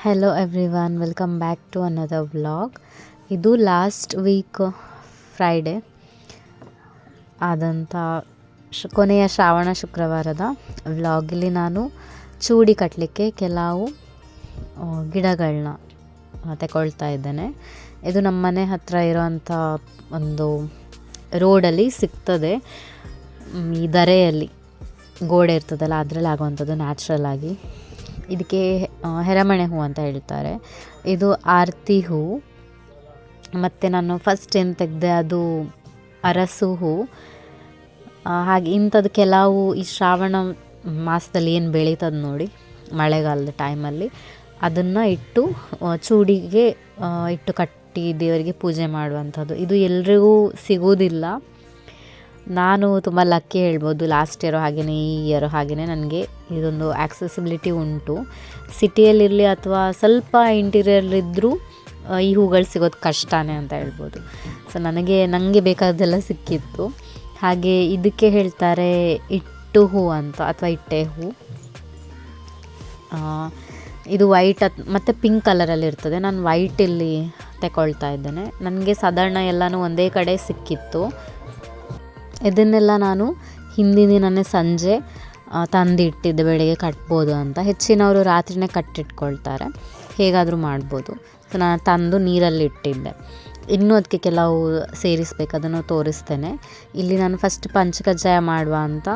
Hello everyone, welcome back to another vlog. ಇದು last week Friday ಆದಂಥ ಕೊನೆಯ ಶ್ರಾವಣ ಶುಕ್ರವಾರದ ವ್ಲಾಗಲ್ಲಿ ನಾನು ಚೂಡಿ ಕಟ್ಟಲಿಕ್ಕೆ ಕೆಲವು ಗಿಡಗಳನ್ನ ತಗೊಳ್ತಾ ಇದ್ದೇನೆ. ಇದು ನಮ್ಮ ಮನೆ ಹತ್ತಿರ ಇರೋವಂಥ ಒಂದು ರೋಡಲ್ಲಿ ಸಿಗ್ತದೆ. ಈ ಧರೆಯಲ್ಲಿ ಗೋಡೆ ಇರ್ತದಲ್ಲ, ಅದರಲ್ಲಿ ಆಗುವಂಥದ್ದು ನ್ಯಾಚುರಲ್ ಆಗಿ. ಇದಕ್ಕೆ ಹೆರಮಣೆ ಹೂ ಅಂತ ಹೇಳ್ತಾರೆ. ಇದು ಆರತಿ ಹೂ. ಮತ್ತು ನಾನು ಫಸ್ಟ್ ಏನು ತೆಗೆದೆ ಅದು ಅರಸು ಹೂ. ಹಾಗೆ ಇಂಥದ್ದು ಕೆಲವು ಈ ಶ್ರಾವಣ ಮಾಸದಲ್ಲಿ ಏನು ಬೆಳೀತದೆ ನೋಡಿ, ಮಳೆಗಾಲದ ಟೈಮಲ್ಲಿ ಅದನ್ನು ಇಟ್ಟು ಚೂಡಿಗೆ ಇಟ್ಟು ಕಟ್ಟಿ ದೇವರಿಗೆ ಪೂಜೆ ಮಾಡುವಂಥದ್ದು. ಇದು ಎಲ್ರಿಗೂ ಸಿಗೋದಿಲ್ಲ. ನಾನು ತುಂಬ ಲಕ್ಕಿ ಹೇಳ್ಬೋದು. ಲಾಸ್ಟ್ ಇಯರು ಹಾಗೆಯೇ ಈ ಇಯರು ಹಾಗೆಯೇ ನನಗೆ ಇದೊಂದು ಆಕ್ಸೆಸಿಬಿಲಿಟಿ ಉಂಟು. ಸಿಟಿಯಲ್ಲಿರಲಿ ಅಥವಾ ಸ್ವಲ್ಪ ಇಂಟೀರಿಯರ್ಲಿದ್ದರೂ ಈ ಹೂಗಳು ಸಿಗೋದು ಕಷ್ಟನೇ ಅಂತ ಹೇಳ್ಬೋದು. ಸೊ ನನಗೆ ಬೇಕಾದೆಲ್ಲ ಸಿಕ್ಕಿತ್ತು. ಹಾಗೆ ಇದಕ್ಕೆ ಹೇಳ್ತಾರೆ ಇಟ್ಟು ಹೂ ಅಂತ ಅಥವಾ ಇಟ್ಟೆ ಹೂ. ಇದು ವೈಟ್ ಮತ್ತು ಪಿಂಕ್ ಕಲರಲ್ಲಿ ಇರ್ತದೆ. ನಾನು ವೈಟ್ ಇಲ್ಲಿ ತಗೊಳ್ತಾ ಇದ್ದೇನೆ. ನನಗೆ ಸಾಧಾರಣ ಎಲ್ಲನೂ ಒಂದೇ ಕಡೆ ಸಿಕ್ಕಿತ್ತು. ಇದನ್ನೆಲ್ಲ ನಾನು ಹಿಂದಿನ ದಿನವೇ ಸಂಜೆ ತಂದಿಟ್ಟಿದ್ದೆ, ಬೆಳಗ್ಗೆ ಕಟ್ಬೋದು ಅಂತ. ಹೆಚ್ಚಿನವರು ರಾತ್ರಿಯೇ ಕಟ್ಟಿಟ್ಕೊಳ್ತಾರೆ, ಹೇಗಾದರೂ ಮಾಡ್ಬೋದು. ಸೊ ನಾನು ತಂದು ನೀರಲ್ಲಿ ಇಟ್ಟಿದ್ದೆ. ಇನ್ನೂ ಅದಕ್ಕೆ ಕೆಲವು ಸೇರಿಸ್ಬೇಕು, ಅದನ್ನು ತೋರಿಸ್ತೇನೆ. ಇಲ್ಲಿ ನಾನು ಫಸ್ಟ್ ಪಂಚಕಜ್ಜಾಯ ಮಾಡುವ ಅಂತ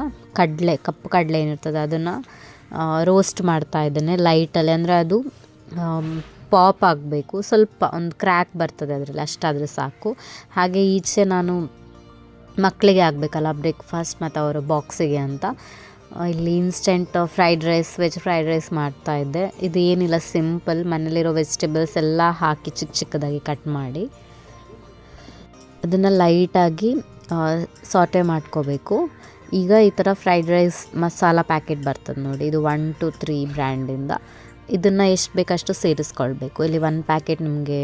ಕಪ್ಪು ಕಡಲೆ ಏನಿರ್ತದೆ ಅದನ್ನು ರೋಸ್ಟ್ ಮಾಡ್ತಾ ಇದ್ದೇನೆ ಲೈಟಲ್ಲಿ. ಅಂದರೆ ಅದು ಪಾಪ್ ಆಗಬೇಕು, ಸ್ವಲ್ಪ ಒಂದು ಕ್ರ್ಯಾಕ್ ಬರ್ತದೆ ಅದರಲ್ಲಿ, ಅಷ್ಟಾದರೆ ಸಾಕು. ಹಾಗೆ ಈಚೆ ನಾನು ಮಕ್ಕಳಿಗೆ ಆಗಬೇಕಲ್ಲ ಬ್ರೇಕ್ಫಾಸ್ಟ್ ಮತ್ತು ಅವರ ಬಾಕ್ಸಿಗೆ ಅಂತ ಇಲ್ಲಿ instant fried rice, veg fried rice ಮಾಡ್ತಾಯಿದ್ದೆ. ಇದು ಏನಿಲ್ಲ, ಸಿಂಪಲ್ ಮನೇಲಿರೋ ವೆಜಿಟೇಬಲ್ಸ್ ಎಲ್ಲ ಹಾಕಿ ಚಿಕ್ಕದಾಗಿ ಕಟ್ ಮಾಡಿ ಅದನ್ನು ಲೈಟಾಗಿ ಸಾಟೆ ಮಾಡ್ಕೋಬೇಕು. ಈಗ ಈ ಥರ ಫ್ರೈಡ್ ರೈಸ್ ಮಸಾಲ ಪ್ಯಾಕೆಟ್ ಬರ್ತದೆ ನೋಡಿ, ಇದು 1 to 3 ಬ್ರ್ಯಾಂಡಿಂದ. ಇದನ್ನು ಎಷ್ಟು ಬೇಕಷ್ಟು ಸೇರಿಸ್ಕೊಳ್ಬೇಕು. ಇಲ್ಲಿ 1 ಪ್ಯಾಕೆಟ್ ನಿಮಗೆ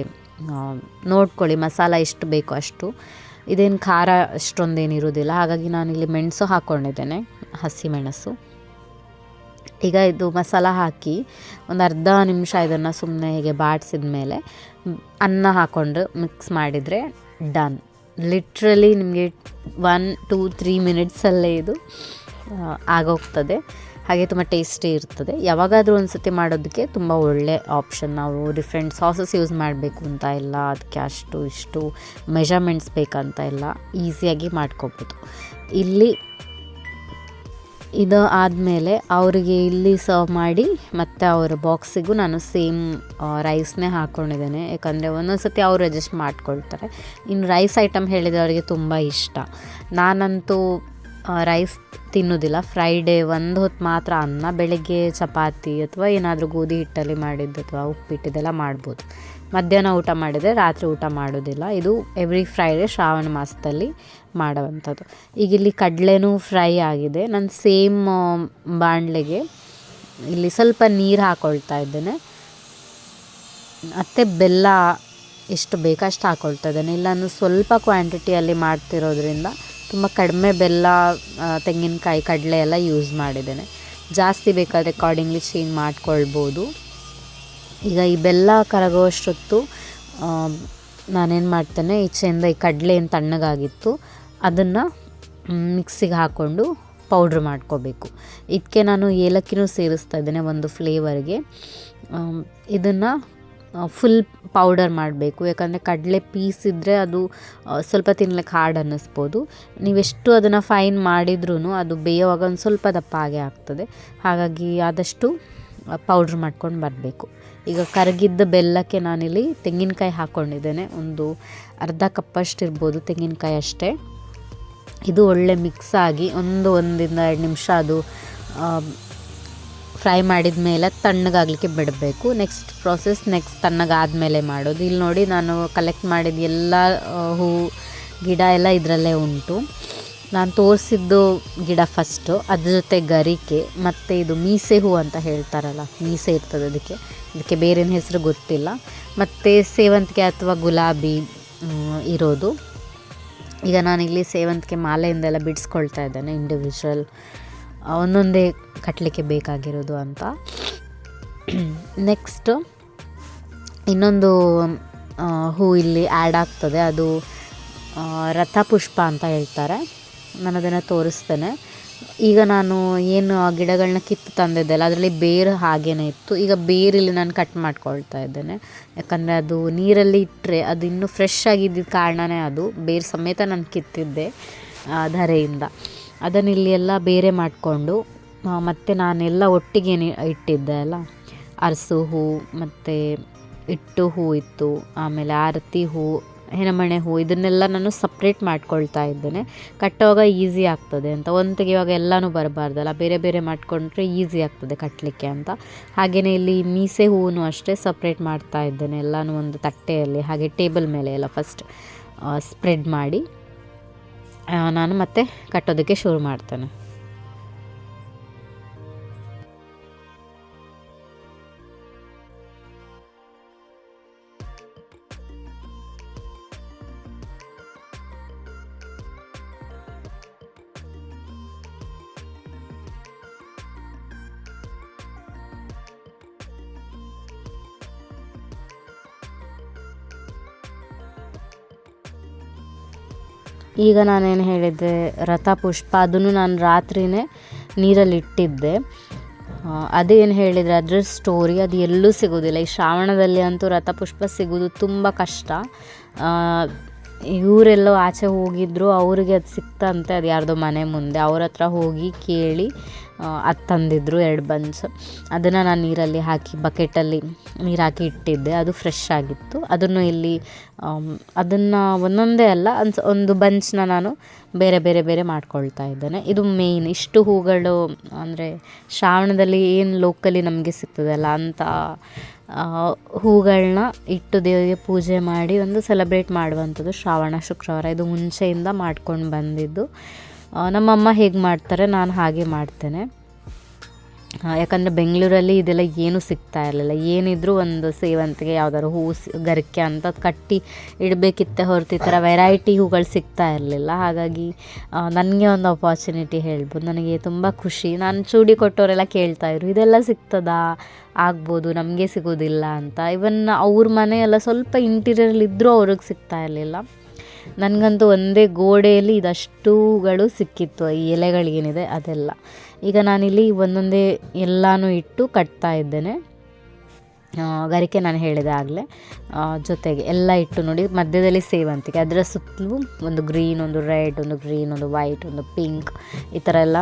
ನೋಡ್ಕೊಳ್ಳಿ ಮಸಾಲ ಎಷ್ಟು ಬೇಕೋ ಅಷ್ಟು. ಇದೇನು ಖಾರ ಅಷ್ಟೊಂದೇನಿರೋದಿಲ್ಲ, ಹಾಗಾಗಿ ನಾನಿಲ್ಲಿ ಮೆಣಸು ಹಾಕ್ಕೊಂಡಿದ್ದೇನೆ, ಹಸಿ ಮೆಣಸು. ಈಗ ಇದು ಮಸಾಲ ಹಾಕಿ ಒಂದು ಅರ್ಧ ನಿಮಿಷ ಇದನ್ನು ಸುಮ್ಮನೆ ಹೀಗೆ ಬಾಡಿಸಿದ ಮೇಲೆ ಅನ್ನ ಹಾಕ್ಕೊಂಡು ಮಿಕ್ಸ್ ಮಾಡಿದರೆ ಡನ್. ಲಿಟ್ರಲಿ ನಿಮಗೆ 1 to 3 ಮಿನಿಟ್ಸಲ್ಲೇ ಇದು ಆಗೋಗ್ತದೆ. ಹಾಗೆ ತುಂಬ ಟೇಸ್ಟಿ ಇರ್ತದೆ. ಯಾವಾಗಾದರೂ ಒಂದು ಸತಿ ಮಾಡೋದಕ್ಕೆ ತುಂಬ ಒಳ್ಳೆ ಆಪ್ಷನ್. ನಾವು ಡಿಫ್ರೆಂಟ್ ಸಾಸಸ್ ಯೂಸ್ ಮಾಡಬೇಕು ಅಂತ ಇಲ್ಲ, ಅದಕ್ಕೆ ಅಷ್ಟು ಇಷ್ಟು ಮೆಜರ್ಮೆಂಟ್ಸ್ ಬೇಕಂತ ಇಲ್ಲ, ಈಸಿಯಾಗಿ ಮಾಡ್ಕೊಬೋದು. ಇಲ್ಲಿ ಇದು ಆದಮೇಲೆ ಅವರಿಗೆ ಇಲ್ಲಿ ಸರ್ವ್ ಮಾಡಿ ಮತ್ತು ಅವರ ಬಾಕ್ಸಿಗೂ ನಾನು ಸೇಮ್ ರೈಸ್ನೇ ಹಾಕ್ಕೊಂಡಿದ್ದೇನೆ. ಯಾಕಂದರೆ ಒಂದೊಂದು ಸತಿ ಅವರು ಅಡ್ಜಸ್ಟ್ ಮಾಡ್ಕೊಳ್ತಾರೆ. ಇನ್ನು ರೈಸ್ ಐಟಮ್ ಹೇಳಿದರೆ ಅವರಿಗೆ ತುಂಬ ಇಷ್ಟ. ನಾನಂತೂ ರೈಸ್ ತಿನ್ನೋದಿಲ್ಲ. ಫ್ರೈಡೇ ಒಂದು ಹೊತ್ತು ಮಾತ್ರ ಅನ್ನ, ಬೆಳಗ್ಗೆ ಚಪಾತಿ ಅಥವಾ ಏನಾದರೂ ಗೋಧಿ ಹಿಟ್ಟಲ್ಲಿ ಮಾಡಿದ್ದು ಅಥವಾ ಉಪ್ಪಿಟ್ಟಿದ್ದೆಲ್ಲ ಮಾಡ್ಬೋದು. ಮಧ್ಯಾಹ್ನ ಊಟ ಮಾಡಿದರೆ ರಾತ್ರಿ ಊಟ ಮಾಡೋದಿಲ್ಲ. ಇದು ಎವ್ರಿ ಫ್ರೈಡೇ ಶ್ರಾವಣ ಮಾಸದಲ್ಲಿ ಮಾಡುವಂಥದ್ದು. ಈಗ ಇಲ್ಲಿ ಕಡಲೆನೂ ಫ್ರೈ ಆಗಿದೆ. ನಾನು ಸೇಮ್ ಬಾಣಲೆಗೆ ಇಲ್ಲಿ ಸ್ವಲ್ಪ ನೀರು ಹಾಕ್ಕೊಳ್ತಾ ಇದ್ದೇನೆ ಮತ್ತು ಬೆಲ್ಲ ಎಷ್ಟು ಬೇಕಷ್ಟು ಹಾಕ್ಕೊಳ್ತಾ ಇದ್ದೇನೆ. ಇಲ್ಲ ನಾನು ಸ್ವಲ್ಪ ಕ್ವಾಂಟಿಟಿಯಲ್ಲಿ ಮಾಡ್ತಿರೋದ್ರಿಂದ ತುಂಬ ಕಡಿಮೆ ಬೆಲ್ಲ, ತೆಂಗಿನಕಾಯಿ, ಕಡಲೆ ಎಲ್ಲ ಯೂಸ್ ಮಾಡಿದ್ದೇನೆ. ಜಾಸ್ತಿ ಬೇಕಾದರೆ ಅಕಾರ್ಡಿಂಗ್ಲಿ ಚೇಂಜ್ ಮಾಡ್ಕೊಳ್ಬೋದು. ಈಗ ಈ ಬೆಲ್ಲ ಕರಗುವಷ್ಟೊತ್ತು ನಾನೇನು ಮಾಡ್ತೇನೆ, ಈಚೆಯಿಂದ ಈ ಕಡಲೆ ಏನು ತಣ್ಣಗಾಗಿತ್ತು ಅದನ್ನು ಮಿಕ್ಸಿಗೆ ಹಾಕ್ಕೊಂಡು ಪೌಡ್ರ್ ಮಾಡ್ಕೋಬೇಕು. ಇದಕ್ಕೆ ನಾನು ಏಲಕ್ಕಿನೂ ಸೇರಿಸ್ತಾ ಇದ್ದೇನೆ ಒಂದು ಫ್ಲೇವರ್ಗೆ. ಇದನ್ನು ಫುಲ್ ಪೌಡರ್ ಮಾಡಬೇಕು. ಯಾಕಂದರೆ ಕಡಲೆ ಪೀಸ್ ಇದ್ದರೆ ಅದು ಸ್ವಲ್ಪ ತಿನ್ಲಿಕ್ಕೆ ಹಾರ್ಡ್ ಅನ್ನಿಸ್ಬೋದು. ನೀವೆಷ್ಟು ಅದನ್ನು ಫೈನ್ ಮಾಡಿದ್ರೂ ಅದು ಬೇಯುವಾಗ ಒಂದು ಸ್ವಲ್ಪ ದಪ್ಪ ಹಾಗೆ ಆಗ್ತದೆ. ಹಾಗಾಗಿ ಆದಷ್ಟು ಪೌಡ್ರ್ ಮಾಡ್ಕೊಂಡು ಬರಬೇಕು. ಈಗ ಕರಗಿದ್ದ ಬೆಲ್ಲಕ್ಕೆ ನಾನಿಲ್ಲಿ ತೆಂಗಿನಕಾಯಿ ಹಾಕ್ಕೊಂಡಿದ್ದೇನೆ. ಒಂದು ಅರ್ಧ ಕಪ್ಪಷ್ಟು ಇರ್ಬೋದು ತೆಂಗಿನಕಾಯಿ ಅಷ್ಟೇ. ಇದು ಒಳ್ಳೆ ಮಿಕ್ಸ್ ಆಗಿ 1-2 ನಿಮಿಷ ಅದು ಫ್ರೈ ಮಾಡಿದ ಮೇಲೆ ತಣ್ಣಗಾಗಲಿಕ್ಕೆ ಬಿಡಬೇಕು. ನೆಕ್ಸ್ಟ್ ಪ್ರೋಸೆಸ್ ತಣ್ಣಗಾದಮೇಲೆ ಮಾಡೋದು. ಇಲ್ಲಿ ನೋಡಿ ನಾನು ಕಲೆಕ್ಟ್ ಮಾಡಿದ ಎಲ್ಲ ಹೂ ಗಿಡ ಎಲ್ಲ ಇದರಲ್ಲೇ ಉಂಟು. ನಾನು ತೋರಿಸಿದ್ದು ಗಿಡ ಫಸ್ಟು, ಅದ್ರ ಜೊತೆ ಗರಿಕೆ ಮತ್ತು ಇದು ಮೀಸೆ ಹೂ ಅಂತ ಹೇಳ್ತಾರಲ್ಲ, ಮೀಸೆ ಇರ್ತದೆ ಇದಕ್ಕೆ ಬೇರೇನು ಹೆಸರು ಗೊತ್ತಿಲ್ಲ. ಮತ್ತು ಸೇವಂತಿಗೆ ಅಥವಾ ಗುಲಾಬಿ ಇರೋದು. ಈಗ ನಾನಿಲ್ಲಿ ಸೇವಂತಿಗೆ ಮಾಲೆಯಿಂದೆಲ್ಲ ಬಿಡಿಸ್ಕೊಳ್ತಾ ಇದ್ದೇನೆ, ಇಂಡಿವಿಜುವಲ್ ಒಂದೊಂದೇ ಕಟ್ಟಲಿಕ್ಕೆ ಬೇಕಾಗಿರೋದು ಅಂತ. ನೆಕ್ಸ್ಟು ಇನ್ನೊಂದು ಹೂ ಇಲ್ಲಿ ಆ್ಯಡ್ ಆಗ್ತದೆ, ಅದು ರಥಪುಷ್ಪ ಅಂತ ಹೇಳ್ತಾರೆ. ನಾನು ಅದನ್ನು ತೋರಿಸ್ತೇನೆ. ಈಗ ನಾನು ಏನು ಗಿಡಗಳನ್ನ ಕಿತ್ತು ತಂದಿದ್ದೆಲ್ಲ ಅದರಲ್ಲಿ ಬೇರು ಹಾಗೇ ಇತ್ತು. ಈಗ ಬೇರಿಲ್ಲಿ ನಾನು ಕಟ್ ಮಾಡ್ಕೊಳ್ತಾ ಇದ್ದೇನೆ, ಯಾಕಂದರೆ ಅದು ನೀರಲ್ಲಿ ಇಟ್ಟರೆ ಅದು ಇನ್ನೂ ಫ್ರೆಶ್ ಆಗಿದ್ದ ಕಾರಣನೇ ಅದು ಬೇರು ಸಮೇತ ನಾನು ಕಿತ್ತಿದ್ದೆ ಧರೆಯಿಂದ. ಅದನ್ನು ಇಲ್ಲಿ ಎಲ್ಲ ಬೇರೆ ಮಾಡಿಕೊಂಡು ಮತ್ತು ನಾನೆಲ್ಲ ಒಟ್ಟಿಗೆ ಇಟ್ಟಿದ್ದೆ ಅಲ್ಲ, ಅರಸು ಹೂ ಮತ್ತು ಇಟ್ಟು ಹೂ ಇತ್ತು, ಆಮೇಲೆ ಆರತಿ ಹೂ, ಹೆಣಮಣೆ ಹೂ, ಇದನ್ನೆಲ್ಲ ನಾನು ಸಪ್ರೇಟ್ ಮಾಡ್ಕೊಳ್ತಾ ಇದ್ದೇನೆ. ಕಟ್ಟುವಾಗ ಈಸಿ ಆಗ್ತದೆ ಅಂತ. ಒಂದಿಗೆ ಇವಾಗ ಎಲ್ಲನೂ ಬರಬಾರ್ದಲ್ಲ, ಬೇರೆ ಬೇರೆ ಮಾಡಿಕೊಂಡ್ರೆ ಈಸಿ ಆಗ್ತದೆ ಕಟ್ಟಲಿಕ್ಕೆ ಅಂತ. ಹಾಗೆಯೇ ಇಲ್ಲಿ ಮೀಸೆ ಹೂವು ಅಷ್ಟೇ ಸಪ್ರೇಟ್ ಮಾಡ್ತಾ ಇದ್ದೇನೆ, ಎಲ್ಲನೂ ಒಂದು ತಟ್ಟೆಯಲ್ಲಿ ಹಾಗೆ ಟೇಬಲ್ ಮೇಲೆ ಎಲ್ಲ ಫಸ್ಟ್ ಸ್ಪ್ರೆಡ್ ಮಾಡಿ ನಾನು ಮತ್ತೆ ಕಟ್ಟೋದಕ್ಕೆ ಶುರು ಮಾಡ್ತೇನೆ. ಈಗ ನಾನೇನು ಹೇಳಿದ್ದೆ, ರಥಪುಷ್ಪ ಅದನ್ನು ನಾನು ರಾತ್ರಿಯೇ ನೀರಲ್ಲಿ ಇಟ್ಟಿದ್ದೆ. ಅದೇನು ಹೇಳಿದರೆ ಅದರ ಸ್ಟೋರಿ ಅದು ಎಲ್ಲೂ ಸಿಗೋದಿಲ್ಲ. ಈ ಶ್ರಾವಣದಲ್ಲಿ ಅಂತೂ ರಥಪುಷ್ಪ ಸಿಗೋದು ತುಂಬ ಕಷ್ಟ. ಇವರೆಲ್ಲೋ ಆಚೆ ಹೋಗಿದ್ರು, ಅವರಿಗೆ ಅದು ಸಿಕ್ತಂತೆ, ಅದು ಯಾರ್ದೋ ಮನೆ ಮುಂದೆ. ಅವ್ರ ಹತ್ರ ಹೋಗಿ ಕೇಳಿ ಅದು ತಂದಿದ್ರು 2 ಬಂಚ್. ಅದನ್ನು ನಾನು ನೀರಲ್ಲಿ ಹಾಕಿ ಬಕೆಟಲ್ಲಿ ನೀರು ಹಾಕಿ ಇಟ್ಟಿದ್ದೆ, ಅದು ಫ್ರೆಶ್ ಆಗಿತ್ತು. ಅದನ್ನು ಇಲ್ಲಿ ಅದನ್ನು ಒಂದೊಂದೇ ಅಲ್ಲ, ಒಂದು ಬಂಚನ್ನ ನಾನು ಬೇರೆ ಬೇರೆ ಬೇರೆ ಮಾಡ್ಕೊಳ್ತಾ ಇದ್ದೇನೆ. ಇದು ಮೇಯ್ನ್. ಇಷ್ಟು ಹೂಗಳು ಅಂದರೆ ಶ್ರಾವಣದಲ್ಲಿ ಏನು ಲೋಕಲಿ ನಮಗೆ ಸಿಗ್ತದಲ್ಲ ಅಂಥ ಹೂಗಳನ್ನ ಇಟ್ಟು ದೇವರಿಗೆ ಪೂಜೆ ಮಾಡಿ ಒಂದು ಸೆಲೆಬ್ರೇಟ್ ಮಾಡುವಂಥದ್ದು ಶ್ರಾವಣ ಶುಕ್ರವಾರ. ಇದು ಮುಂಚೆಯಿಂದ ಮಾಡ್ಕೊಂಡು ಬಂದಿದ್ದು. ನಮ್ಮಮ್ಮ ಹೇಗೆ ಮಾಡ್ತಾರೆ ನಾನು ಹಾಗೆ ಮಾಡ್ತೇನೆ. ಯಾಕಂದರೆ ಬೆಂಗಳೂರಲ್ಲಿ ಇದೆಲ್ಲ ಏನೂ ಸಿಗ್ತಾ ಇರಲಿಲ್ಲ. ಏನಿದ್ರೂ ಒಂದು ಸೇವಂತಿಗೆ ಯಾವ್ದಾದ್ರು ಹೂ ಗರಿಕೆ ಅಂತ ಕಟ್ಟಿ ಇಡಬೇಕಿತ್ತೆ ಹೊರತು ಈ ಥರ ವೆರೈಟಿ ಹೂಗಳು ಸಿಗ್ತಾ ಇರಲಿಲ್ಲ. ಹಾಗಾಗಿ ನನಗೆ ಒಂದು ಅಪಾರ್ಚುನಿಟಿ ಹೇಳ್ಬೋದು, ನನಗೆ ತುಂಬ ಖುಷಿ. ನಾನು ಚೂಡಿ ಕೊಟ್ಟವರೆಲ್ಲ ಕೇಳ್ತಾಯಿದ್ರು, ಇದೆಲ್ಲ ಸಿಗ್ತದಾ, ಆಗ್ಬೋದು, ನಮಗೆ ಸಿಗೋದಿಲ್ಲ ಅಂತ. ಇವನ್ ಅವ್ರ ಮನೆಯೆಲ್ಲ ಸ್ವಲ್ಪ ಇಂಟೀರಿಯರ್ಲಿದ್ದರೂ ಅವ್ರಿಗೆ ಸಿಗ್ತಾ ಇರಲಿಲ್ಲ. ನನಗಂತೂ ಒಂದೇ ಗೋಡೆಯಲ್ಲಿ ಇದಷ್ಟುಗಳು ಸಿಕ್ಕಿತ್ತು, ಈ ಎಲೆಗಳೇನಿದೆ ಅದೆಲ್ಲ. ಈಗ ನಾನಿಲ್ಲಿ ಒಂದೊಂದೇ ಎಲ್ಲನೂ ಇಟ್ಟು ಕಟ್ತಾ ಇದ್ದೇನೆ. ಗರಿಕೆ ನಾನು ಹೇಳಿದೆ ಆಗಲೇ, ಜೊತೆಗೆ ಎಲ್ಲ ಇಟ್ಟು ನೋಡಿ, ಮಧ್ಯದಲ್ಲಿ ಸೇವಂತಿಗೆ, ಅದರ ಸುತ್ತಲೂ ಒಂದು ಗ್ರೀನ್, ಒಂದು ರೆಡ್, ಒಂದು ಗ್ರೀನ್, ಒಂದು ವೈಟ್, ಒಂದು ಪಿಂಕ್, ಈ ಥರ ಎಲ್ಲ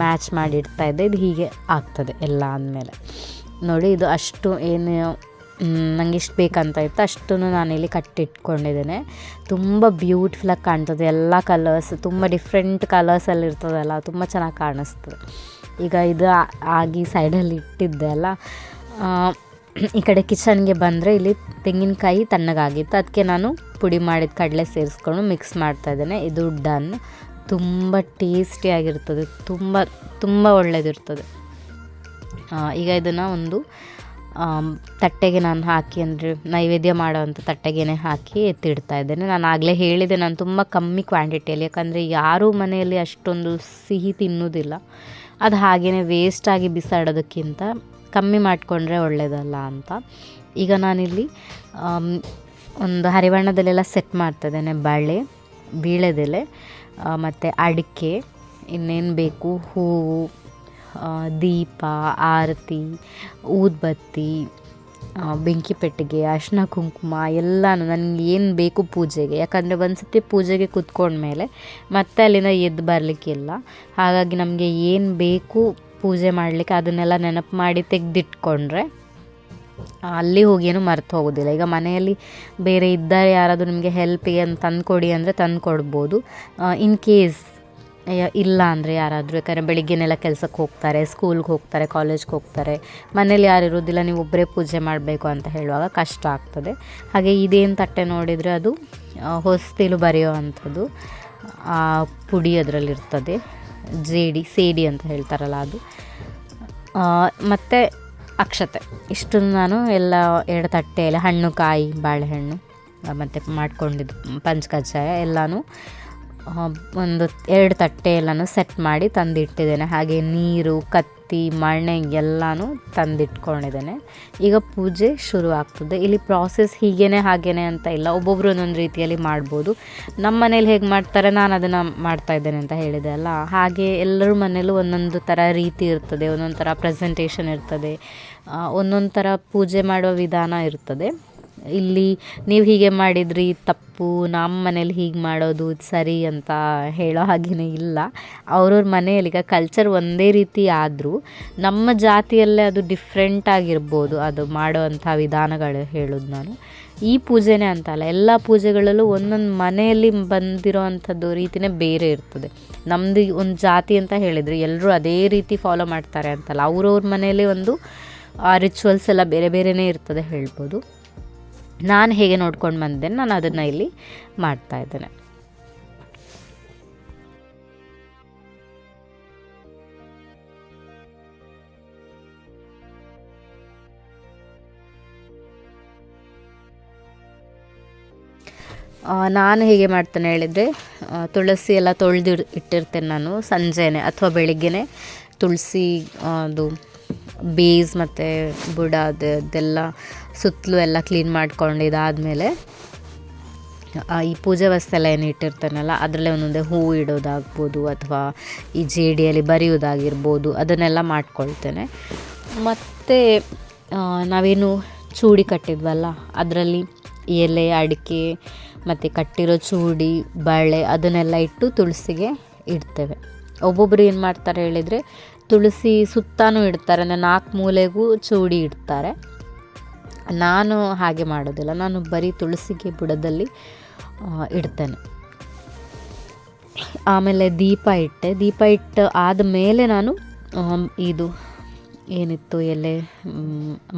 ಮ್ಯಾಚ್ ಮಾಡಿ ಇಡ್ತಾ ಇದ್ದೆ. ಇದು ಹೀಗೆ ಆಗ್ತದೆ ಎಲ್ಲ ಆದಮೇಲೆ ನೋಡಿ. ಇದು ಅಷ್ಟು ಏನು ನನಗೆ ಇಷ್ಟು ಬೇಕಂತ ಇತ್ತು ಅಷ್ಟನ್ನು ನಾನಿಲ್ಲಿ ಕಟ್ಟಿಟ್ಕೊಂಡಿದ್ದೇನೆ. ತುಂಬ ಬ್ಯೂಟಿಫುಲ್ಲಾಗಿ ಕಾಣ್ತದೆ. ಎಲ್ಲ ಕಲರ್ಸ್ ತುಂಬ ಡಿಫ್ರೆಂಟ್ ಕಲರ್ಸಲ್ಲಿ ಇರ್ತದಲ್ಲ, ತುಂಬ ಚೆನ್ನಾಗಿ ಕಾಣಿಸ್ತದೆ. ಈಗ ಇದು ಆಗಿ ಸೈಡಲ್ಲಿ ಇಟ್ಟಿದ್ದೆ ಅಲ್ಲ. ಈ ಕಡೆ ಕಿಚನ್ಗೆ ಬಂದರೆ ಇಲ್ಲಿ ತೆಂಗಿನಕಾಯಿ ತಣ್ಣಗಾಗಿತ್ತು, ಅದಕ್ಕೆ ನಾನು ಪುಡಿ ಮಾಡಿದ ಕಡಲೆ ಸೇರಿಸ್ಕೊಂಡು ಮಿಕ್ಸ್ ಮಾಡ್ತಾಯಿದ್ದೇನೆ. ಇದು ಡನ್. ತುಂಬ ಟೇಸ್ಟಿಯಾಗಿರ್ತದೆ, ತುಂಬ ತುಂಬ ಒಳ್ಳೆಯದಿರ್ತದೆ. ಈಗ ಇದನ್ನು ಒಂದು ತಟ್ಟೆಗೆ ನಾನು ಹಾಕಿ, ಅಂದರೆ ನೈವೇದ್ಯ ಮಾಡೋವಂಥ ತಟ್ಟೆಗೆ ಹಾಕಿ ಎತ್ತಿಡ್ತಾ ಇದ್ದೇನೆ. ನಾನು ಆಗಲೇ ಹೇಳಿದೆ, ನಾನು ತುಂಬ ಕಮ್ಮಿ ಕ್ವಾಂಟಿಟಿಯಲ್ಲಿ, ಯಾಕಂದರೆ ಯಾರೂ ಮನೆಯಲ್ಲಿ ಅಷ್ಟೊಂದು ಸಿಹಿ ತಿನ್ನೋದಿಲ್ಲ. ಅದು ಹಾಗೆಯೇ ವೇಸ್ಟಾಗಿ ಬಿಸಾಡೋದಕ್ಕಿಂತ ಕಮ್ಮಿ ಮಾಡಿಕೊಂಡ್ರೆ ಒಳ್ಳೆಯದಲ್ಲ ಅಂತ. ಈಗ ನಾನಿಲ್ಲಿ ಒಂದು ಹರಿವಾಣದಲ್ಲೆಲ್ಲ ಸೆಟ್ ಮಾಡ್ತಾಯಿದ್ದೇನೆ. ಬಳೆ, ವೀಳ್ಯದೆಲೆ ಮತ್ತು ಅಡಿಕೆ, ಇನ್ನೇನು ಬೇಕು, ಹೂವು, ದೀಪ, ಆರತಿ, ಊದುಬತ್ತಿ, ಬೆಂಕಿ ಪೆಟ್ಟಿಗೆ, ಅರಿಶಿನ ಕುಂಕುಮ ಎಲ್ಲನೂ ನನಗೆ ಏನು ಬೇಕು ಪೂಜೆಗೆ. ಯಾಕಂದರೆ ಒಂದು ಸತಿ ಪೂಜೆಗೆ ಕೂತ್ಕೊಂಡ್ಮೇಲೆ ಮತ್ತೆ ಅಲ್ಲಿಂದ ಎದ್ದು ಬರಲಿಕ್ಕಿಲ್ಲ. ಹಾಗಾಗಿ ನಮಗೆ ಏನು ಬೇಕು ಪೂಜೆ ಮಾಡಲಿಕ್ಕೆ ಅದನ್ನೆಲ್ಲ ನೆನಪು ಮಾಡಿ ತೆಗೆದಿಟ್ಕೊಂಡ್ರೆ ಅಲ್ಲಿ ಹೋಗಿ ಏನು ಮರೆತು ಹೋಗೋದಿಲ್ಲ. ಈಗ ಮನೆಯಲ್ಲಿ ಬೇರೆ ಇದ್ದಾರೆ ಯಾರಾದರೂ ನಿಮಗೆ ಹೆಲ್ಪಿಗೆ ಅಂತ ತಂದುಕೊಡಿ ಅಂದರೆ ತಂದು ಕೊಡ್ಬೋದು. ಇನ್ ಕೇಸ್ ಇಲ್ಲ ಅಂದರೆ ಯಾರಾದರೂ, ಯಾಕಂದರೆ ಬೆಳಿಗ್ಗೆನೆಲ್ಲ ಕೆಲಸಕ್ಕೆ ಹೋಗ್ತಾರೆ, ಸ್ಕೂಲ್ಗೆ ಹೋಗ್ತಾರೆ, ಕಾಲೇಜ್ಗೆ ಹೋಗ್ತಾರೆ, ಮನೇಲಿ ಯಾರು ಇರೋದಿಲ್ಲ, ನೀವು ಒಬ್ಬರೇ ಪೂಜೆ ಮಾಡಬೇಕು ಅಂತ ಹೇಳುವಾಗ ಕಷ್ಟ ಆಗ್ತದೆ. ಹಾಗೆ ಇದೇನು ತಟ್ಟೆ ನೋಡಿದರೆ ಅದು ಹೊಸ್ತಿಲು ಬರೆಯೋ ಅಂಥದ್ದು ಪುಡಿ ಅದರಲ್ಲಿರ್ತದೆ, ಸೇಡಿ ಅಂತ ಹೇಳ್ತಾರಲ್ಲ ಅದು, ಮತ್ತು ಅಕ್ಷತೆ. ಇಷ್ಟನ್ನು ನಾನು ಎಲ್ಲ 2 ತಟ್ಟೆಯಲ್ಲಿ ಹಣ್ಣು, ಕಾಯಿ, ಬಾಳೆಹಣ್ಣು ಮತ್ತು ಮಾಡ್ಕೊಂಡಿದ್ದು ಪಂಚಕಜ್ಜಾಯ ಎಲ್ಲನೂ ಒಂದು 2 ತಟ್ಟೆ ಎಲ್ಲನೂ ಸೆಟ್ ಮಾಡಿ ತಂದಿಟ್ಟಿದ್ದೇನೆ. ಹಾಗೆ ನೀರು, ಕತ್ತಿ, ಉದ್ಬತ್ತಿ ಮಣೆ ಎಲ್ಲನೂ ತಂದಿಟ್ಕೊಂಡಿದ್ದೇನೆ. ಈಗ ಪೂಜೆ ಶುರು ಆಗ್ತದೆ. ಇಲ್ಲಿ ಪ್ರಾಸೆಸ್ ಹಾಗೇನೆ ಅಂತ ಇಲ್ಲ, ಒಬ್ಬೊಬ್ಬರು ಒಂದೊಂದು ರೀತಿಯಲ್ಲಿ ಮಾಡ್ಬೋದು. ನಮ್ಮ ಮನೇಲಿ ಹೇಗೆ ಮಾಡ್ತಾರೆ ನಾನು ಅದನ್ನು ಮಾಡ್ತಾಯಿದ್ದೇನೆ ಅಂತ ಹೇಳಿದೆ ಅಲ್ಲ, ಹಾಗೆ ಎಲ್ಲರ ಮನೇಲೂ ಒಂದೊಂದು ಥರ ರೀತಿ ಇರ್ತದೆ, ಒಂದೊಂದು ಥರ ಪ್ರೆಸೆಂಟೇಷನ್ ಇರ್ತದೆ, ಒಂದೊಂದು ಥರ ಪೂಜೆ ಮಾಡುವ ವಿಧಾನ ಇರ್ತದೆ. ಇಲ್ಲಿ ನೀವು ಹೀಗೆ ಮಾಡಿದ್ರಿ ತಪ್ಪು, ನಮ್ಮ ಮನೇಲಿ ಹೀಗೆ ಮಾಡೋದು ಸರಿ ಅಂತ ಹೇಳೋ ಹಾಗೆಯೇ ಇಲ್ಲ. ಅವ್ರವ್ರ ಮನೆಯಲ್ಲಿ ಈಗ ಕಲ್ಚರ್ ಒಂದೇ ರೀತಿ ಆದರೂ ನಮ್ಮ ಜಾತಿಯಲ್ಲೇ ಅದು ಡಿಫ್ರೆಂಟ್ ಆಗಿರ್ಬೋದು, ಅದು ಮಾಡೋವಂಥ ವಿಧಾನಗಳು ಹೇಳೋದು ನಾನು. ಈ ಪೂಜೆನೇ ಅಂತಲ್ಲ, ಎಲ್ಲ ಪೂಜೆಗಳಲ್ಲೂ ಒಂದೊಂದು ಮನೆಯಲ್ಲಿ ಬಂದಿರೋ ಅಂಥದ್ದು ರೀತಿಯೇ ಬೇರೆ ಇರ್ತದೆ. ನಮ್ಮದು ಒಂದು ಜಾತಿ ಅಂತ ಹೇಳಿದರೆ ಎಲ್ಲರೂ ಅದೇ ರೀತಿ ಫಾಲೋ ಮಾಡ್ತಾರೆ ಅಂತಲ್ಲ, ಅವ್ರವ್ರ ಮನೆಯಲ್ಲೇ ಒಂದು ರಿಚುವಲ್ಸ್ ಎಲ್ಲ ಬೇರೆ ಬೇರೆಯೇ ಇರ್ತದೆ ಹೇಳ್ಬೋದು. ನಾನು ಹೇಗೆ ನೋಡ್ಕೊಂಡು ಬಂದೇನೆ ನಾನು ಅದನ್ನು ಇಲ್ಲಿ ಮಾಡ್ತಾಯಿದ್ದೇನೆ. ನಾನು ಹೇಗೆ ಮಾಡ್ತೇನೆ ಹೇಳಿದರೆ, ತುಳಸಿ ಎಲ್ಲ ತೊಳೆದು ಇಟ್ಟಿರ್ತೇನೆ ನಾನು ಸಂಜೆನೇ ಅಥವಾ ಬೆಳಿಗ್ಗೆನೇ. ತುಳಸಿ ಅದು ಬೇಸ್ ಮತ್ತು ಬುಡ ಅದೆಲ್ಲ ಸುತ್ತಲೂ ಎಲ್ಲ ಕ್ಲೀನ್ ಮಾಡ್ಕೊಂಡಿದ್ದಾದಮೇಲೆ ಈ ಪೂಜೆ ವಸ್ತು ಎಲ್ಲ ಏನು ಇಟ್ಟಿರ್ತಾನಲ್ಲ ಅದರಲ್ಲೇ ಒಂದೊಂದೇ ಹೂವು ಇಡೋದಾಗ್ಬೋದು ಅಥವಾ ಈ ಜೇಡಿಯಲ್ಲಿ ಬರೆಯೋದಾಗಿರ್ಬೋದು, ಅದನ್ನೆಲ್ಲ ಮಾಡ್ಕೊಳ್ತೇನೆ. ಮತ್ತು ನಾವೇನು ಚೂಡಿ ಕಟ್ಟಿದ್ವಲ್ಲ ಅದರಲ್ಲಿ ಎಲೆ, ಅಡಿಕೆ ಮತ್ತು ಕಟ್ಟಿರೋ ಚೂಡಿ, ಬಳೆ ಅದನ್ನೆಲ್ಲ ಇಟ್ಟು ತುಳಸಿಗೆ ಇಡ್ತೇವೆ. ಒಬ್ಬೊಬ್ಬರು ಏನು ಮಾಡ್ತಾರೆ ಹೇಳಿದರೆ ತುಳಸಿ ಸುತ್ತಾನೂ ಇಡ್ತಾರೆ, ಅಂದರೆ 4 ಮೂಲೆಗೂ ಚೂಡಿ ಇಡ್ತಾರೆ. ನಾನು ಹಾಗೆ ಮಾಡೋದಿಲ್ಲ, ನಾನು ಬರೀ ತುಳಸಿಗೆ ಬುಡದಲ್ಲಿ ಇಡ್ತೇನೆ. ಆಮೇಲೆ ದೀಪ ಇಟ್ಟು ಆದಮೇಲೆ ನಾನು ಇದು ಏನಿತ್ತು ಎಲೆ,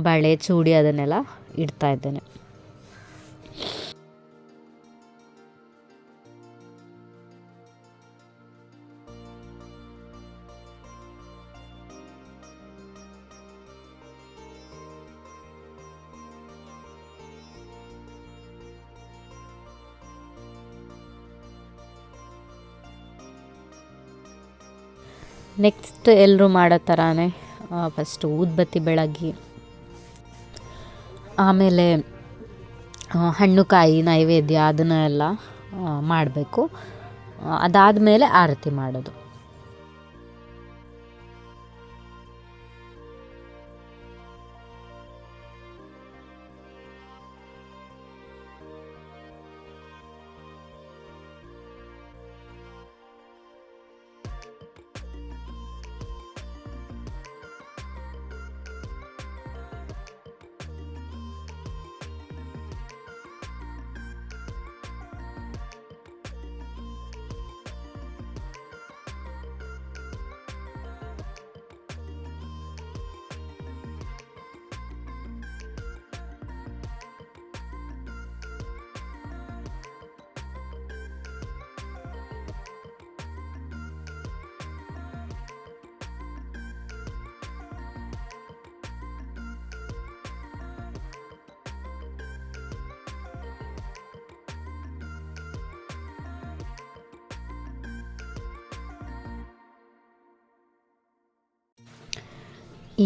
ಬಳೆ, ಚೂಡಿ ಅದನ್ನೆಲ್ಲ ಇಡ್ತಾಯಿದ್ದೇನೆ. ನೆಕ್ಸ್ಟ್ ಎಲ್ಲರೂ ಮಾಡೋ ಥರನೇ ಫಸ್ಟು ಊದುಬತ್ತಿ ಬೆಳಗಿ, ಆಮೇಲೆ ಹಣ್ಣು ಕಾಯಿ ನೈವೇದ್ಯ ಅದನ್ನೆಲ್ಲ ಮಾಡಬೇಕು. ಅದಾದಮೇಲೆ ಆರತಿ ಮಾಡೋದು.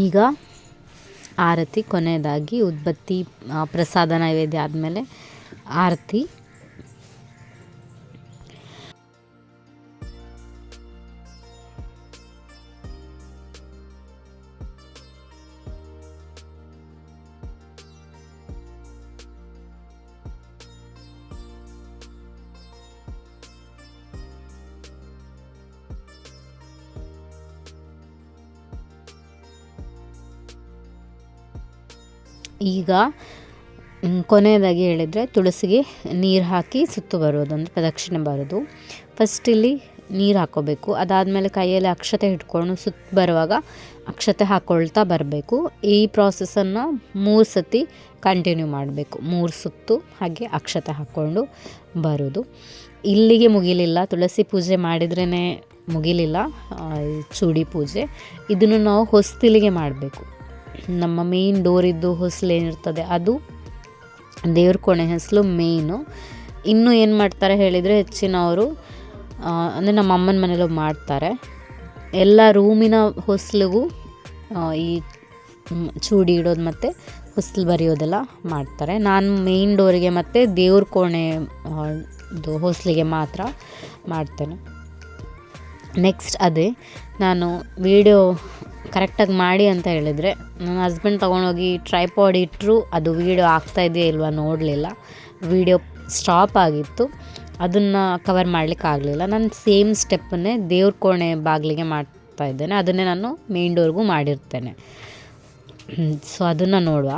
ಈಗ ಆರತಿ ಕೊನೆಯದಾಗಿ ಉದ್ಬತ್ತಿ ಪ್ರಸಾದ ನೈವೇದ್ಯ ಆದಮೇಲೆ ಆರತಿ. ಈಗ ಕೊನೆಯದಾಗಿ ಹೇಳಿದರೆ ತುಳಸಿಗೆ ನೀರು ಹಾಕಿ ಸುತ್ತು ಬರೋದು, ಅಂದರೆ ಪ್ರದಕ್ಷಿಣೆ ಬರೋದು. ಫಸ್ಟ್ ಇಲ್ಲಿ ನೀರು ಹಾಕ್ಕೋಬೇಕು, ಅದಾದಮೇಲೆ ಕೈಯಲ್ಲಿ ಅಕ್ಷತೆ ಹಿಡ್ಕೊಂಡು ಸುತ್ತು ಬರುವಾಗ ಅಕ್ಷತೆ ಹಾಕ್ಕೊಳ್ತಾ ಬರಬೇಕು. ಈ ಪ್ರಾಸೆಸನ್ನು 3 ಸತಿ ಕಂಟಿನ್ಯೂ ಮಾಡಬೇಕು. 3 ಸುತ್ತು ಹಾಗೆ ಅಕ್ಷತೆ ಹಾಕ್ಕೊಂಡು ಬರೋದು. ಇಲ್ಲಿಗೆ ಮುಗಿಲಿಲ್ಲ, ತುಳಸಿ ಪೂಜೆ ಮಾಡಿದ್ರೇ ಮುಗಿಲಿಲ್ಲ ಚೂಡಿ ಪೂಜೆ. ಇದನ್ನು ನಾವು ಹೊಸ್ತಿಲಿಗೆ ಮಾಡಬೇಕು. ನಮ್ಮ ಮೇನ್ ಡೋರಿದ್ದು ಹೊಸ್ಲು ಏನಿರ್ತದೆ ಅದು ದೇವ್ರ ಕೋಣೆ ಹೊಸ್ಲು ಮೇಯ್ನು. ಇನ್ನೂ ಏನು ಮಾಡ್ತಾರೆ ಹೇಳಿದರೆ ಹೆಚ್ಚಿನವರು, ಅಂದರೆ ನಮ್ಮ ಅಮ್ಮನ ಮನೇಲೂ ಮಾಡ್ತಾರೆ, ಎಲ್ಲ ರೂಮಿನ ಹೊಸ್ಲಿಗೂ ಈ ಚೂಡಿ ಇಡೋದು ಮತ್ತು ಹೊಸ್ಲು ಬರೆಯೋದೆಲ್ಲ ಮಾಡ್ತಾರೆ. ನಾನು ಮೇನ್ ಡೋರಿಗೆ ಮತ್ತು ದೇವ್ರ ಕೋಣೆ ಇದು ಹೊಸ್ಲಿಗೆ ಮಾತ್ರ ಮಾಡ್ತೇನೆ. ನೆಕ್ಸ್ಟ್ ಅದೇ ನಾನು ವೀಡಿಯೋ ಕರೆಕ್ಟಾಗಿ ಮಾಡಿ ಅಂತ ಹೇಳಿದರೆ ನನ್ನ ಹಸ್ಬೆಂಡ್ ತೊಗೊಂಡೋಗಿ ಟ್ರೈಪಾಡ್ ಇಟ್ಟರು ಅದು ವೀಡಿಯೋ ಆಗ್ತಾಯಿದೆಯಾ ಇಲ್ವಾ ನೋಡಲಿಲ್ಲ. ವೀಡಿಯೋ ಸ್ಟಾಪ್ ಆಗಿತ್ತು, ಅದನ್ನು ಕವರ್ ಮಾಡಲಿಕ್ಕಾಗಲಿಲ್ಲ. ನಾನು ಸೇಮ್ ಸ್ಟೆಪ್ಪನ್ನೇ ದೇವ್ರ ಕೋಣೆ ಬಾಗಿಲಿಗೆ ಮಾಡ್ತಾಯಿದ್ದೇನೆ, ಅದನ್ನೇ ನಾನು ಮೇನ್ ಡೋರ್ಗೂ ಮಾಡಿರ್ತೇನೆ. ಸೊ ಅದನ್ನು ನೋಡುವ.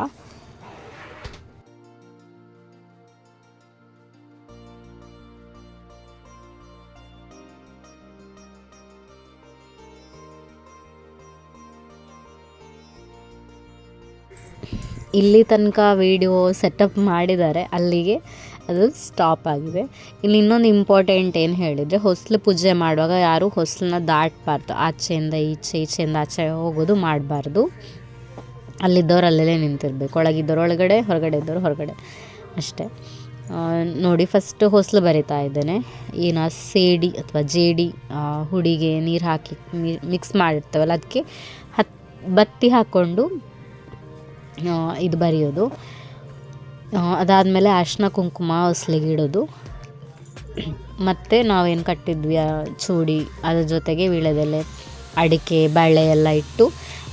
ಇಲ್ಲಿ ತನಕ ವೀಡಿಯೋ ಸೆಟಪ್ ಮಾಡಿದ್ದಾರೆ, ಅಲ್ಲಿಗೆ ಅದು ಸ್ಟಾಪ್ ಆಗಿದೆ. ಇಲ್ಲಿ ಇನ್ನೊಂದು ಇಂಪಾರ್ಟೆಂಟ್ ಏನು ಹೇಳಿದರೆ, ಹೊಸ್ಲು ಪೂಜೆ ಮಾಡುವಾಗ ಯಾರೂ ಹೊಸ್ಲನ್ನ ದಾಟಬಾರ್ದು. ಆಚೆಯಿಂದ ಈಚೆ, ಈಚೆಯಿಂದ ಆಚೆ ಹೋಗೋದು ಮಾಡಬಾರ್ದು. ಅಲ್ಲಿದ್ದವ್ರು ಅಲ್ಲೇ ನಿಂತಿರ್ಬೇಕು, ಒಳಗಿದ್ದವ್ರು ಒಳಗಡೆ, ಹೊರಗಡೆ ಇದ್ದವ್ರು ಹೊರಗಡೆ ಅಷ್ಟೇ. ನೋಡಿ ಫಸ್ಟ್ ಹೊಸ್ಲು ಬರಿತಾ ಇದ್ದೇನೆ. ಏನು ಸೇಡಿ ಅಥವಾ ಜೇಡಿ ಹುಡಿಗೆ ನೀರು ಹಾಕಿ ಮಿಕ್ಸ್ ಮಾಡಿರ್ತೇವಲ್ಲ, ಅದಕ್ಕೆ ಬತ್ತಿ ಹಾಕ್ಕೊಂಡು ಇದು ಬರೆಯೋದು. ಅದಾದಮೇಲೆ ಅರಿಶಿನ ಕುಂಕುಮ ಹೊಸ್ಲಿಗೆ ಇಡೋದು. ಮತ್ತು ನಾವೇನು ಕಟ್ಟಿದ್ವಿ ಚೂಡಿ ಅದ್ರ ಜೊತೆಗೆ ವೀಳ್ಯದೆಲೆ, ಅಡಿಕೆ, ಬಳೆ ಎಲ್ಲ ಇಟ್ಟು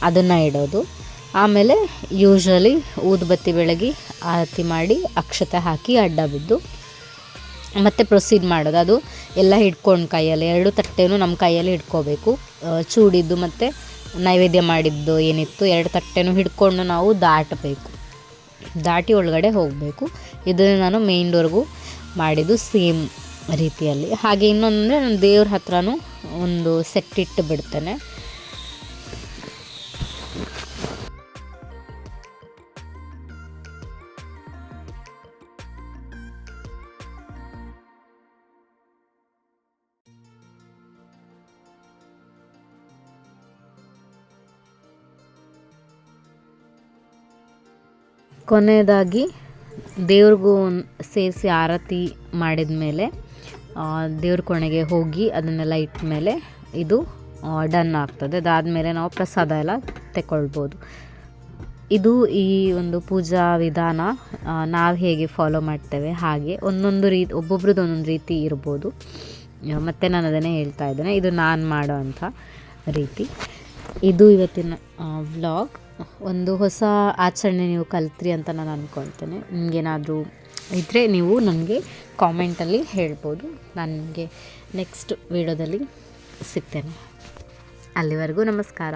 ಅದನ್ನು ಇಡೋದು. ಆಮೇಲೆ ಯೂಶ್ವಲಿ ಊದುಬತ್ತಿ ಬೆಳಗಿ ಆರತಿ ಮಾಡಿ ಅಕ್ಷತೆ ಹಾಕಿ ಅಡ್ಡ ಬಿದ್ದು ಮತ್ತೆ ಪ್ರೊಸೀಡ್ ಮಾಡೋದು. ಅದು ಎಲ್ಲ ಹಿಡ್ಕೊಂಡು ಕೈಯಲ್ಲಿ 2 ತಟ್ಟೆನೂ ನಮ್ಮ ಕೈಯಲ್ಲಿ ಹಿಡ್ಕೋಬೇಕು. ಚೂಡಿದ್ದು ಮತ್ತು ನೈವೇದ್ಯ ಮಾಡಿದ್ದು ಏನಿತ್ತು 2 ತಟ್ಟೆನೂ ಹಿಡ್ಕೊಂಡು ನಾವು ದಾಟಿ ಒಳಗಡೆ ಹೋಗಬೇಕು. ಇದನ್ನು ನಾನು ಮೇನ್ ಡೋರ್ಗೂ ಮಾಡಿದ್ದು ಸೇಮ್ ರೀತಿಯಲ್ಲಿ. ಹಾಗೆ ಇನ್ನೊಂದರೆ ನಾನು ದೇವ್ರ ಹತ್ರನೂ ಒಂದು ಸೆಟ್ ಇಟ್ಟು ಬಿಡ್ತೇನೆ. ಕೊನೆಯದಾಗಿ ದೇವ್ರಿಗೂ ಸೇರಿಸಿ ಆರತಿ ಮಾಡಿದ ಮೇಲೆ ದೇವ್ರ ಕೋಣೆಗೆ ಹೋಗಿ ಅದನ್ನೆಲ್ಲ ಇಟ್ಟ ಮೇಲೆ ಇದು ಡನ್ ಆಗ್ತದೆ. ಅದಾದಮೇಲೆ ನಾವು ಪ್ರಸಾದ ಎಲ್ಲ ತಗೊಳ್ಬೋದು. ಇದು ಈ ಒಂದು ಪೂಜಾ ವಿಧಾನ ನಾವು ಹೇಗೆ ಫಾಲೋ ಮಾಡ್ತೇವೆ ಹಾಗೆ ಒಂದೊಂದು ಒಬ್ಬೊಬ್ರದ್ದು ಒಂದೊಂದು ರೀತಿ ಇರ್ಬೋದು. ಮತ್ತು ನಾನು ಅದನ್ನೇ ಹೇಳ್ತಾ ಇದ್ದೇನೆ, ಇದು ನಾನು ಮಾಡೋ ಅಂಥ ರೀತಿ. ಇದು ಇವತ್ತಿನ ವ್ಲಾಗ್. ಒಂದು ಹೊಸ ಆಚರಣೆ ನೀವು ಕಲ್ತ್ರಿ ಅಂತ ನಾನು ಅಂದ್ಕೊಳ್ತೇನೆ. ನಿಮಗೇನಾದರೂ ಇದ್ದರೆ ನೀವು ನನಗೆ ಕಾಮೆಂಟಲ್ಲಿ ಹೇಳ್ಬೋದು. ನಾನು ನಿಮಗೆ ನೆಕ್ಸ್ಟ್ ವೀಡಿಯೋದಲ್ಲಿ ಸಿಗ್ತೇನೆ. ಅಲ್ಲಿವರೆಗೂ ನಮಸ್ಕಾರ.